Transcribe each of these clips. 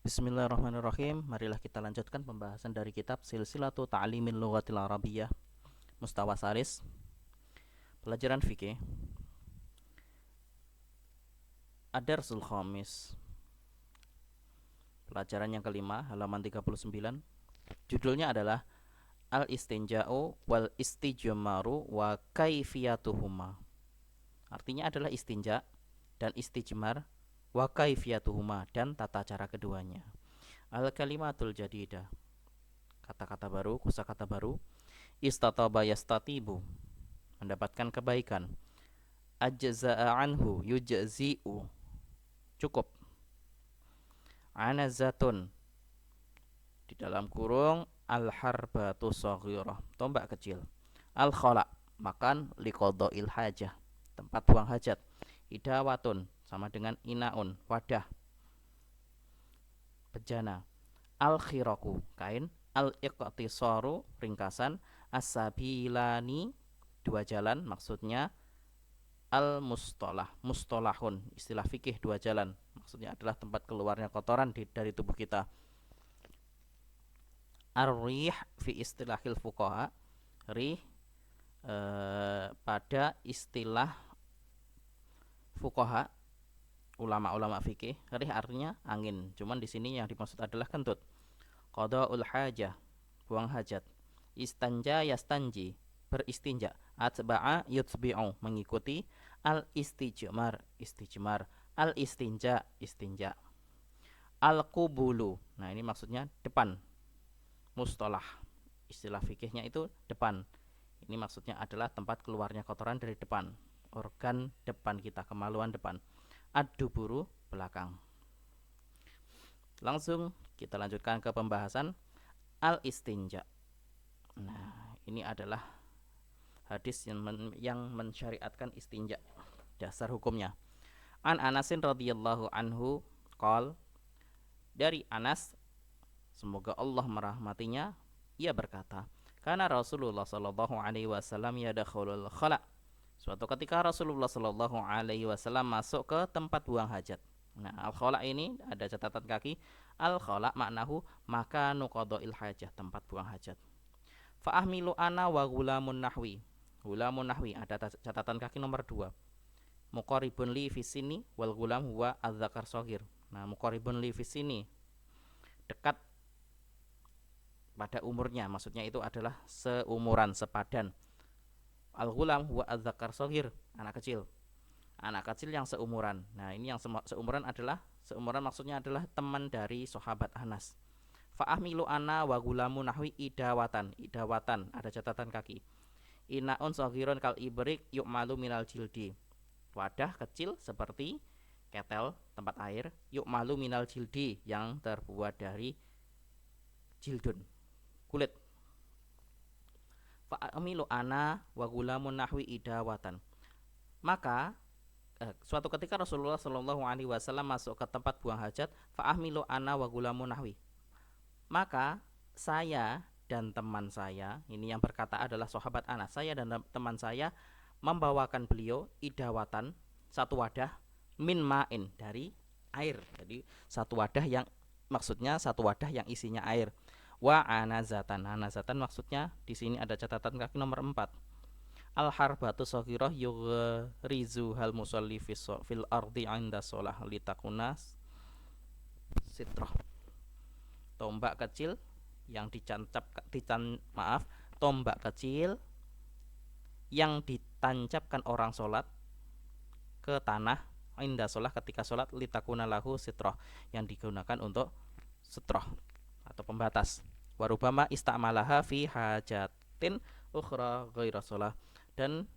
Bismillahirrahmanirrahim. Marilah kita lanjutkan pembahasan dari kitab Silsilatu Ta'limil Lughatil Arabiyyah Mustawa Salis. Pelajaran fikih. Ad-Darsul Khamis. Pelajaran yang kelima, halaman 39. Judulnya adalah Al-Istinja'u wal Istijmaru wa Kaifiyatuhuma. Artinya adalah istinja dan istijmar wa kaifiyatuhuma dan tata cara keduanya. Al-kalimatul jadidah, kata-kata baru, kosakata baru. Istataba yastatibu, mendapatkan kebaikan. Ajza'a anhu yujzi'u, cukup. Anazatun, di dalam kurung al-harbatu shaghirah, tombak kecil. Al-khala, makan liqada'il hajah, tempat buang hajat. Idawatun, sama dengan inaun, wadah, bejana. Al-khiraku, kain. Al-iqtisaru, ringkasan. As-sabilani, dua jalan, maksudnya. Al-mustolah, mustolahun, istilah fikih dua jalan, maksudnya adalah tempat keluarnya kotoran dari tubuh kita. Ar-rih fi istilahil fuqaha, rih pada istilah fuqaha, ulama-ulama fikih, rih artinya angin, cuman di sini yang dimaksud adalah kentut. Qada'ul hajah, buang hajat. Istanja yastanji, beristinja. Atba'a yutbi'u, mengikuti. Al-istijmar, istijmar. Al-istinja, istinja. Al-qubulu, nah ini maksudnya depan. Mustalah, istilah fikihnya itu depan. Ini maksudnya adalah tempat keluarnya kotoran dari depan, organ depan kita, kemaluan depan. Ad-duburu, belakang. Langsung kita lanjutkan ke pembahasan al-istinja. Nah, ini adalah hadis yang mensyariatkan istinja, dasar hukumnya. An Anasin radhiyallahu anhu qol, dari Anas, semoga Allah merahmatinya, ia berkata, karena Rasulullah sallallahu alaihi wasallam yadkhulul khala, suatu ketika Rasulullah sallallahu alaihi wasallam masuk ke tempat buang hajat. Nah, al-khala ini ada catatan kaki. Al-khala maknahu makanu qada'il hajah, tempat buang hajat. Fa ahmilu ana wa gulamun nahwi. Gulamun nahwi ada catatan kaki nomor 2. Muqaribun li fi sini wal gulam huwa adzakar shaghir. Nah, muqaribun li fi sini, dekat pada umurnya, maksudnya itu adalah seumuran, sepadan. Al-gulam huwa adzakar shaghir, anak kecil. Anak kecil yang seumuran. Nah, ini yang seumuran adalah, seumuran maksudnya adalah teman dari sahabat Anas. Fa'ahmilu ana wa gulamu nahwi idawatan. Idawatan ada catatan kaki. Inaun shaghirun kal ibrik yu'malu minal jildi. Wadah kecil seperti ketel, tempat air. Yu'malu minal jildi, yang terbuat dari jildun, kulit. Fa'ahmilu ana wa gulamu nahwi idawatan. Maka suatu ketika Rasulullah Shallallahu Alaihi Wasallam masuk ke tempat buang hajat. Fa'ahmilu ana wa gulamu nahwi, maka saya dan teman saya, ini yang berkata adalah sahabat Anas, saya dan teman saya membawakan beliau idawatan, satu wadah, min ma'in, dari air. Jadi satu wadah yang, maksudnya satu wadah yang isinya air. Wa anazatan, anazatan maksudnya di sini ada catatan kaki nomor 4. Al-harbatu shaghirah yughrizu hal musalli fil ardi 'inda shalah litakunas sitrah. Tombak kecil yang tombak kecil yang ditancapkan orang sholat ke tanah, inda sholah, ketika sholat, litakuna lahu sitrah, yang digunakan untuk sitrah atau pembatas. Warubama istamalaha fi hajatin ukhra ghaira sholah, dan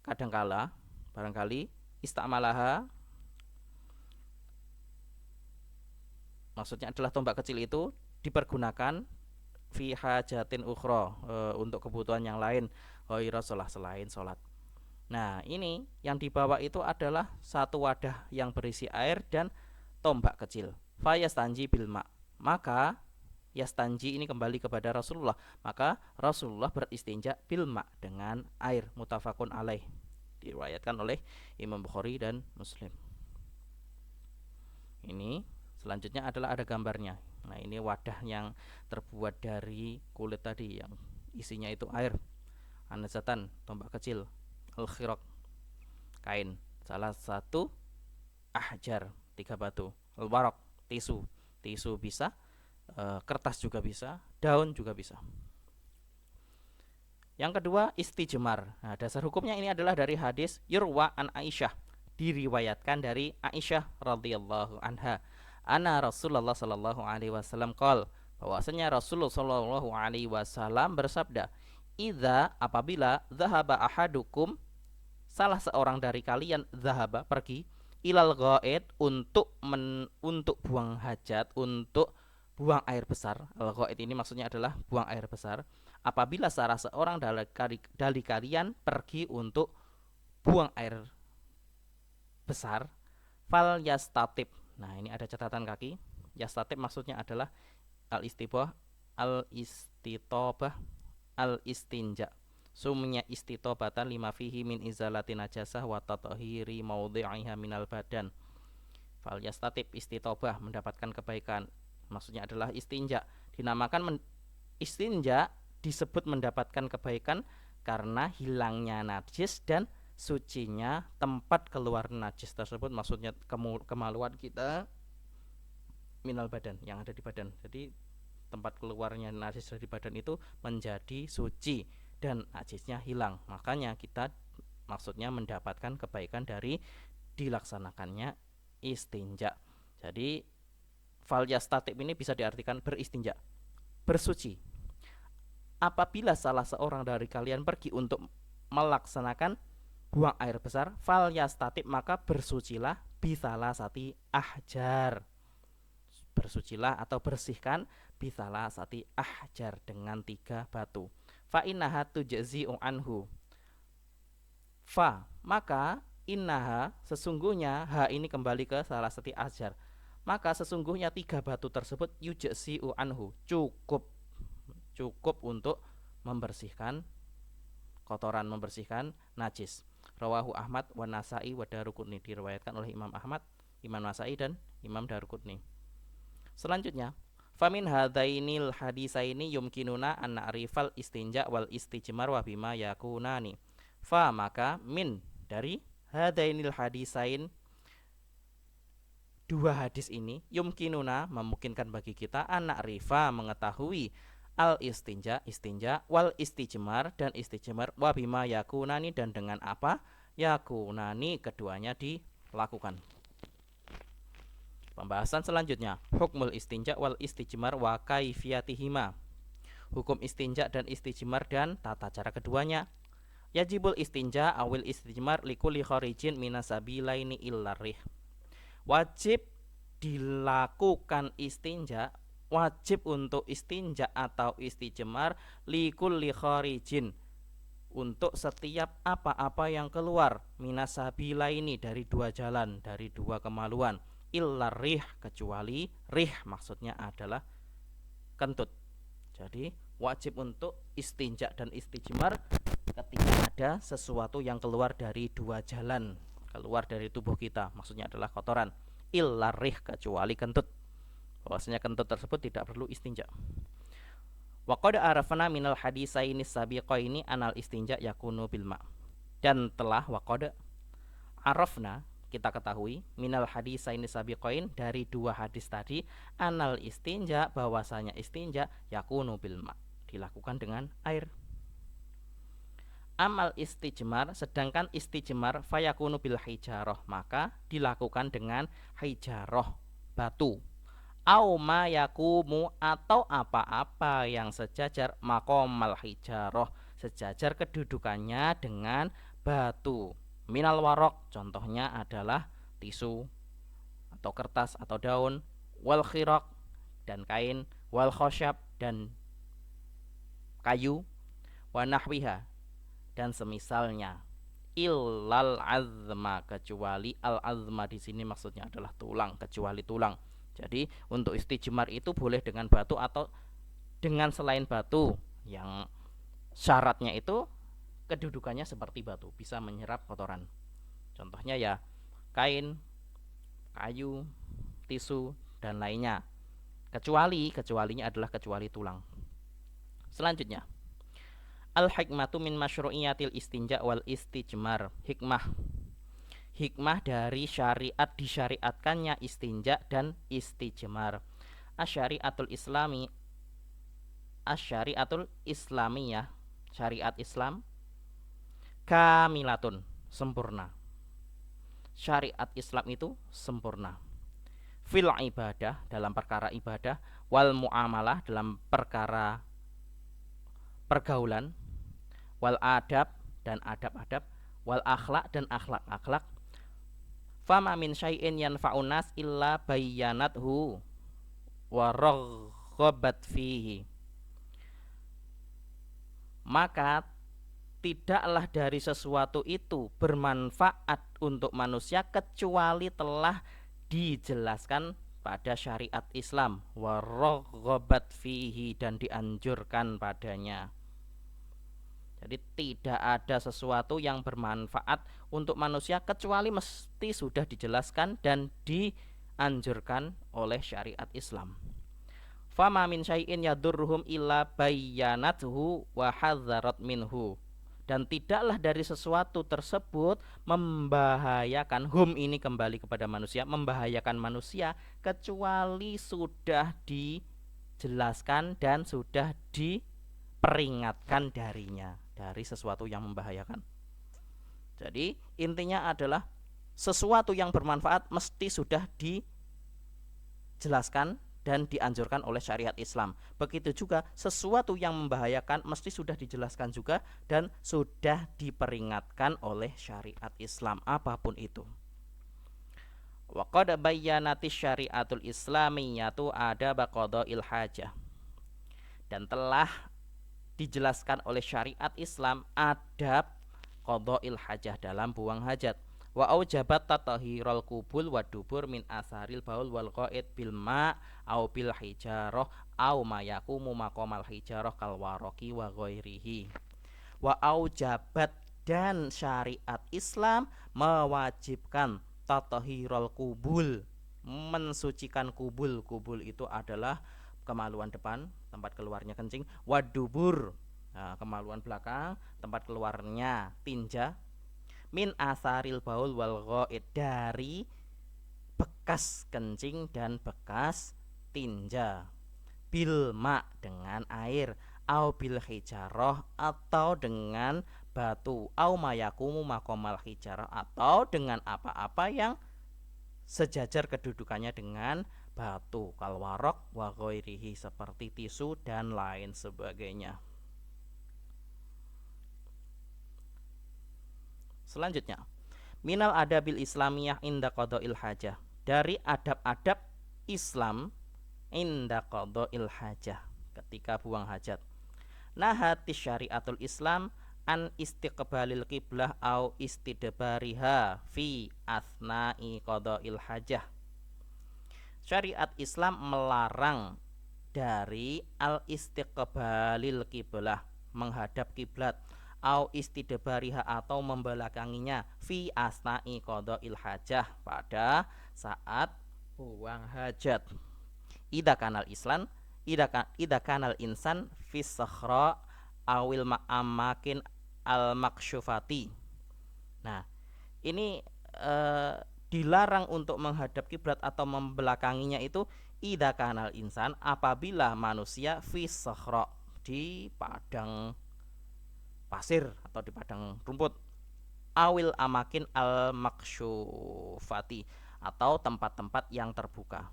kadangkala, barangkali, istamalaha maksudnya adalah tombak kecil itu dipergunakan fi hajatin ukhra, untuk kebutuhan yang lain, ghaira sholah, selain sholat. Nah, ini yang dibawa itu adalah satu wadah yang berisi air dan tombak kecil. Fa yastanji bil ma, maka yastanji ini kembali kepada Rasulullah, maka Rasulullah beristinja bil ma, dengan air. Muttafaqun alaih, diriwayatkan oleh Imam Bukhari dan Muslim. Ini Selanjutnya adalah ada gambarnya. Nah, ini wadah yang terbuat dari kulit tadi yang isinya itu air. Anazatan, tombak kecil. Al-khiraq, kain. Salah satu ahjar, 3 batu. Al-waraq, tisu. Tisu bisa, kertas juga bisa, daun juga bisa. Yang kedua, istijmar. Nah, dasar hukumnya ini adalah dari hadis Yurwa an Aisyah, diriwayatkan dari Aisyah radhiyallahu anha. Ana Rasulullah sallallahu alaihi wasallam qol, bahwasanya Rasulullah sallallahu alaihi wasallam bersabda, "Idza, apabila dzahaba ahadukum, salah seorang dari kalian, dzahaba, pergi, ilal ghaid, untuk buang hajat, untuk buang air besar. Al ghaid ini maksudnya adalah buang air besar. Apabila salah seorang dari kalian pergi untuk buang air besar, fal yastatib." Nah, ini ada catatan kaki. Yastatib maksudnya adalah al-istibah, al-istitobah, al-istinja. Sumnya istitobatan lima fihi min izalati najasah wa tatahiri maudhi'iha minal badan. Fal yastatib, istitobah, mendapatkan kebaikan. Maksudnya adalah istinja. Dinamakan istinja, disebut mendapatkan kebaikan karena hilangnya najis dan sucinya tempat keluar najis tersebut. Maksudnya kemaluan kita minal badan, yang ada di badan. Jadi tempat keluarnya najis dari badan itu menjadi suci dan najisnya hilang. Makanya kita maksudnya mendapatkan kebaikan dari dilaksanakannya istinja. Jadi fal yastatib ini bisa diartikan beristinja, bersuci. Apabila salah seorang dari kalian pergi untuk melaksanakan buang air besar, fal yastatib, maka bersucilah bisalah sati ahjar. Bersucilah atau bersihkan bisalah sati ahjar, dengan 3 batu. Fa innaha tujzi'u anhu. Fa, maka innaha, sesungguhnya, ha ini kembali ke salah sati ahjar. Maka sesungguhnya 3 batu tersebut yujzi'u anhu, cukup untuk membersihkan kotoran, membersihkan najis. Rawahu Ahmad wa Nasa'i wa Daruqutni, diriwayatkan oleh Imam Ahmad, Imam Nasa'i dan Imam Daruqutni. Selanjutnya, famin hadainil hadisaini yumkinuna an na'rifal istinja wal istijmar wa bima yakunani. Fa, maka min, dari hadainil hadisain, 2 hadis ini, yumkinuna, memungkinkan bagi kita, an na'rifa, mengetahui, al istinja, istinja, wal istijmar, dan istijmar, wa bima yakunani, dan dengan apa yakunani keduanya dilakukan. Pembahasan selanjutnya, hukmul istinja wal istijmar wa kaifiyatihima. Hukum istinja dan istijmar dan tata cara keduanya. Yajibul istinja awil istijmar likulli kharijin minasabilaini illarih. Wajib dilakukan istinja, wajib untuk istinja atau istijmar likulli kharijin, untuk setiap apa-apa yang keluar, minasabilaini, dari 2 jalan, dari 2 kemaluan, illa rih, kecuali rih, maksudnya adalah kentut. Jadi wajib untuk istinja dan istijmar ketika ada sesuatu yang keluar dari 2 jalan, keluar dari tubuh kita, maksudnya adalah kotoran. Illa rih, kecuali kentut. Bahwasanya kentut tersebut tidak perlu istinja. Wa qad arafna minal hadisaini sabiqaini anal istinja yakunu bil ma. Dan telah wa qad arafna, kita ketahui, minal hadisaini sabiqain, dari 2 hadis tadi, anal istinja, bahwasanya istinja yakunu bil ma, dilakukan dengan air. Amal istijmar, sedangkan istijmar fayakunu bil hijarah, maka dilakukan dengan hijarah, batu. Au ma yakumu, atau apa-apa yang sejajar, maqamal hijarah, sejajar kedudukannya dengan batu. Minal warok, contohnya adalah tisu atau kertas atau daun, wal khiraq, dan kain, wal khosyab, dan kayu, wa nahwiha, dan semisalnya. Illal azma, kecuali al azma di sini maksudnya adalah tulang, kecuali tulang. Jadi untuk istijmar itu boleh dengan batu atau dengan selain batu, yang syaratnya itu kedudukannya seperti batu, bisa menyerap kotoran. Contohnya ya kain, kayu, tisu, dan lainnya. Kecualinya adalah kecuali tulang. Selanjutnya, al-hikmatu min masyru'iyatil istinja wal istijmar. Hikmah dari syariat disyariatkannya istinja dan istijmar. Asyariatul Islami Asyariatul Islamiyah, syariat Islam kamilatun, sempurna. Syariat Islam itu sempurna. Fil ibadah, dalam perkara ibadah, wal muamalah, dalam perkara pergaulan, wal adab, dan adab-adab, wal akhlak, dan akhlak-akhlak. Fama min syai'in yanfa'un nas illa bayyanathu wa raghabat fihi. Maka tidaklah dari sesuatu itu bermanfaat untuk manusia kecuali telah dijelaskan pada syariat Islam, wa raghabat fihi, dan dianjurkan padanya. Jadi tidak ada sesuatu yang bermanfaat untuk manusia kecuali mesti sudah dijelaskan dan dianjurkan oleh syariat Islam. Fama min syai'in yadurruhum illa bayyanathu wa hadzarat minhu. Dan tidaklah dari sesuatu tersebut membahayakan, hum ini kembali kepada manusia, membahayakan manusia kecuali sudah dijelaskan dan sudah diperingatkan darinya, dari sesuatu yang membahayakan. Jadi intinya adalah sesuatu yang bermanfaat mesti sudah dijelaskan dan dianjurkan oleh syariat Islam. Begitu juga sesuatu yang membahayakan mesti sudah dijelaskan juga dan sudah diperingatkan oleh syariat Islam, apapun itu. Wa qad bayyanati syariatul islamiyatu adaba qada'il hajah. Dan telah dijelaskan oleh syariat Islam adab qada'il hajah, dalam buang hajat. Wa aujabat tatahirul kubul wa dubur min asaril baul wal qaid bil ma au bil hijarah au ma yakumu maqamal hijarah kal waraqi wa ghairihi. Wa aujabat, dan syariat Islam mewajibkan tatahirul kubul, mensucikan kubul. Kubul itu adalah kemaluan depan, tempat keluarnya kencing. Wa dubur, nah, kemaluan belakang, tempat keluarnya tinja. Min asaril baul wal ghaid, dari bekas kencing dan bekas tinja. Bil ma, dengan air. Au bil hijarah, atau dengan batu. Au mayakumu makomal hijarah, atau dengan apa-apa yang sejajar kedudukannya dengan batu. Kal waraq wa ghairihi, seperti tisu dan lain sebagainya. Selanjutnya, minal adabil islamiyah inda qada'il hajah, dari adab-adab Islam inda qada'il hajah, ketika buang hajat. Nahati syariatul Islam an istiqbalil qiblah au istidbariha fi asna'i qada'il hajah. Syariat Islam melarang dari al istiqbalil qiblah, menghadap kiblat, au istidbariha, atau membelakanginya, fi asna'i qada'il hajah, pada saat buang hajat. Idza kanal insan fi sakhra awil ma'amakin al maksyufati. Nah, ini dilarang untuk menghadap kiblat atau membelakanginya itu idza kanal insan, apabila manusia fi sakhra, di padang pasir atau di padang rumput, awil amakin al maksyufati, atau tempat-tempat yang terbuka.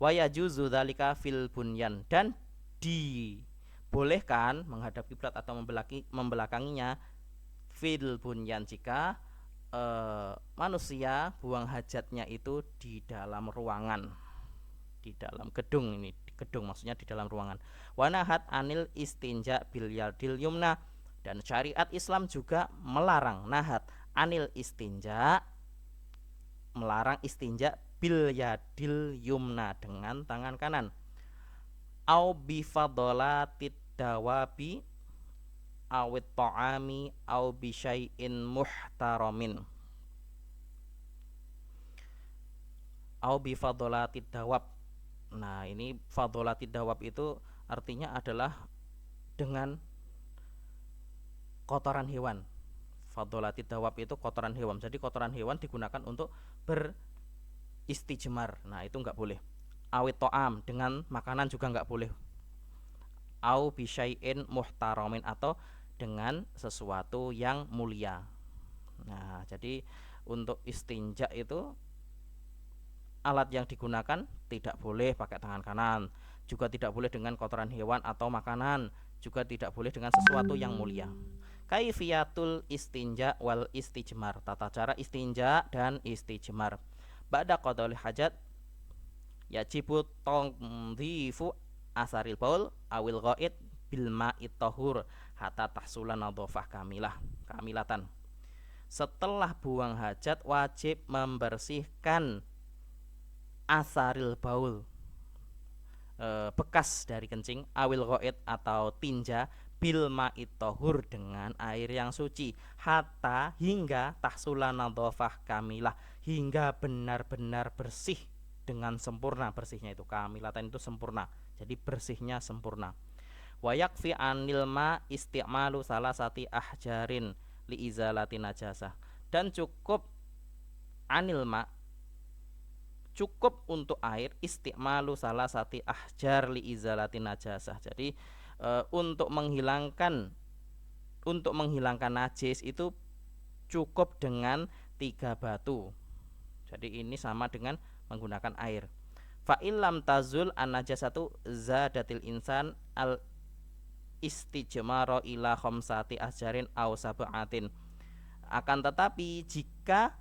Wa yajuzu dzalika fil bunyan, dan dibolehkan menghadap kiblat atau membelakanginya fil bunyan, jika manusia buang hajatnya itu di dalam ruangan, di dalam gedung. Ini gedung maksudnya di dalam ruangan. Wa nahat anil istinja bil yadil yumna, dan syariat Islam juga melarang, nahat anil istinja, melarang istinja bil yadil yumna, dengan tangan kanan. Au bi fadolatit dawabi awit ta'ami au bi syai'in muhtaramin. Au bi fadolatit dawab, Nah, ini fadholatid dawab itu artinya adalah dengan kotoran hewan. Fadholatid dawab itu kotoran hewan. Jadi kotoran hewan digunakan untuk beristijmar. Nah, itu nggak boleh. Awit to'am, dengan makanan juga nggak boleh. Au bisyai'in muhtaramin, atau dengan sesuatu yang mulia. Nah, jadi untuk istinja itu alat yang digunakan tidak boleh pakai tangan kanan, juga tidak boleh dengan kotoran hewan atau makanan, juga tidak boleh dengan sesuatu yang mulia. Kaifiyatul istinja wal istijmar, tata cara istinja dan istijmar. Ba'da qadaul hajat yajibu tandhifu asaril baul awil ghaid bil ma'it tahur hatta tahsula nadhafah kamilatan. Setelah buang hajat wajib membersihkan asaril baul, bekas dari kencing, awil ghaid atau tinja, bil ma'it tahur dengan air yang suci, hatta hingga tahsula nadhafah kamilah, hingga benar-benar bersih dengan sempurna. Bersihnya itu kamilatan itu sempurna, jadi bersihnya sempurna. Wa yakfi anil ma isti'malu salasati ahjarin li izalati najasah, dan cukup anil ma, cukup untuk air, isti'malu salasati ahjar li izalati najasah. Jadi untuk menghilangkan najis itu cukup dengan 3 batu. Jadi ini sama dengan menggunakan air. Fa illam tazul an najasatu zadatil insan al istijmaro ila khamsati ahjarin aw sab'atin. Akan tetapi jika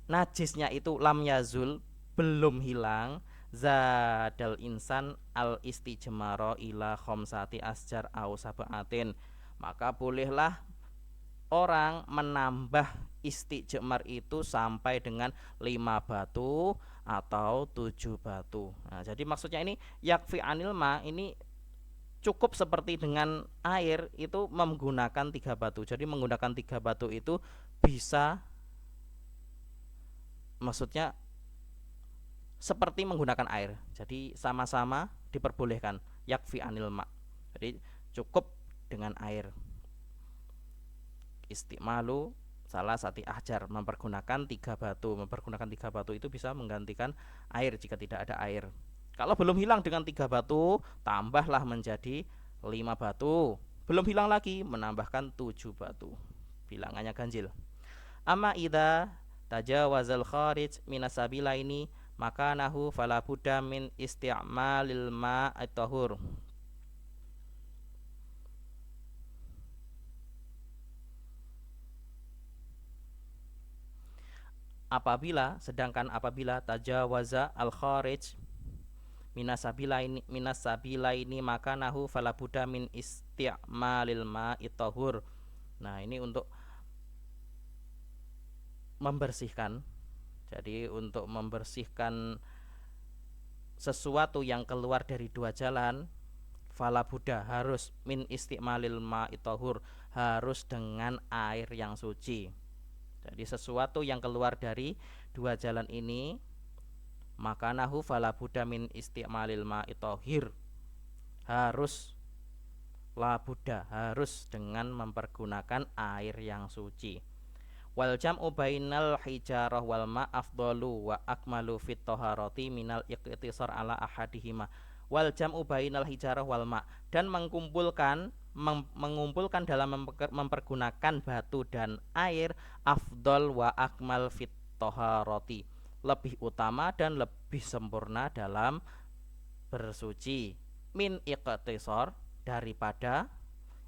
najisnya itu lam yazul, belum hilang, zadal insan al istijmaro ila khamsati asjar aw sab'atin, maka bolehlah orang menambah istijmar itu sampai dengan 5 batu atau 7 batu. Nah, jadi maksudnya ini yakfi anil ma ini cukup seperti dengan air itu menggunakan 3 batu. Jadi menggunakan 3 batu itu bisa, maksudnya seperti menggunakan air. Jadi sama-sama diperbolehkan, yakfi anil ma. Jadi cukup dengan air. Istimalu salah sati ahjar, mempergunakan 3 batu. Mempergunakan 3 batu itu bisa menggantikan air jika tidak ada air. Kalau belum hilang dengan 3 batu, tambahlah menjadi 5 batu. Belum hilang lagi, menambahkan 7 batu. Bilangannya ganjil. Amma idza tajawazal kharij minasabila ini, maka nahu fala budda min isti'malil ma'at tahur. Apabila tajawaza al kharij minasabila ini maka nahu fala budda min isti'malil ma'at tahur. Nah, ini untuk membersihkan. Jadi untuk membersihkan sesuatu yang keluar dari 2 jalan, fala buddha, harus min isti'malil ma'it tahur, harus dengan air yang suci. Jadi sesuatu yang keluar dari 2 jalan ini, maka nahu fala buddha min isti'malil ma'it tahir, harus la buddha, harus dengan mempergunakan air yang suci. Wal jam'u bainal hijarah wal ma afdalu wa akmalu fit taharati minal iqtisar ala ahadihima. Wal jam'u bainal hijarah wal ma, dan mengumpulkan dalam mempergunakan batu dan air, afdal wa akmal fit taharati, lebih utama dan lebih sempurna dalam bersuci. Min iqtisar, daripada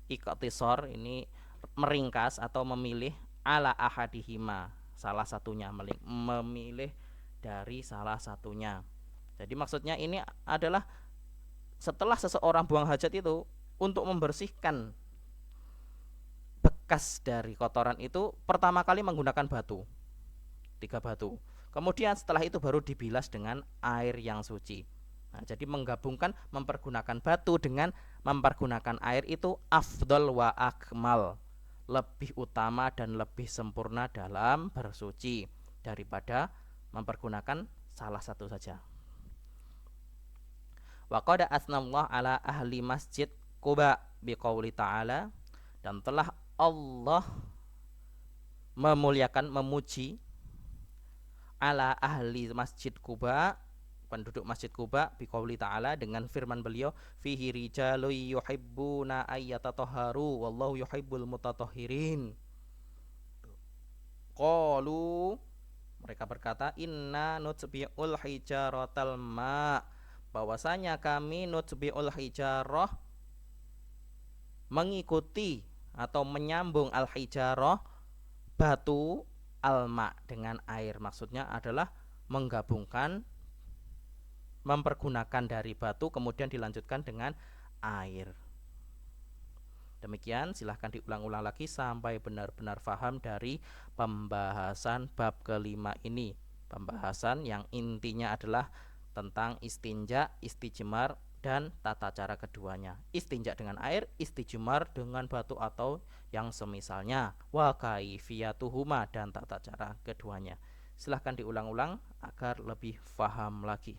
iqtisar ini meringkas atau memilih, ala ahadihima, salah satunya, memilih dari salah satunya. Jadi maksudnya ini adalah setelah seseorang buang hajat itu, untuk membersihkan bekas dari kotoran itu pertama kali menggunakan batu, 3 batu. Kemudian setelah itu baru dibilas dengan air yang suci. Nah, jadi menggabungkan mempergunakan batu dengan mempergunakan air itu afdal wa akmal, lebih utama dan lebih sempurna dalam bersuci daripada mempergunakan salah satu saja. Wa qad asnallahu ala ahli masjid Quba biqauli ta'ala, dan telah Allah memuliakan, memuji ala ahli masjid Quba, penduduk masjid Quba, biqauli ta'ala, dengan firman beliau, fihi rijalu yuhibbuna ayyatatahharu wallahu yuhibbul mutatahhirin. Qalu, mereka berkata, inna nutbi'ul hijaratal ma, bahwasanya kami nutbi'ul hijarah, mengikuti atau menyambung al hijarah, batu, alma, dengan air. Maksudnya adalah menggabungkan, mempergunakan dari batu kemudian dilanjutkan dengan air. Demikian, silahkan diulang-ulang lagi sampai benar-benar paham dari pembahasan bab kelima ini. Pembahasan yang intinya adalah tentang istinja, istijmar, dan tata cara keduanya. Istinja dengan air, istijmar dengan batu atau yang semisalnya. Wa kaifiyatuhuma, dan tata cara keduanya. Silahkan diulang-ulang agar lebih paham lagi.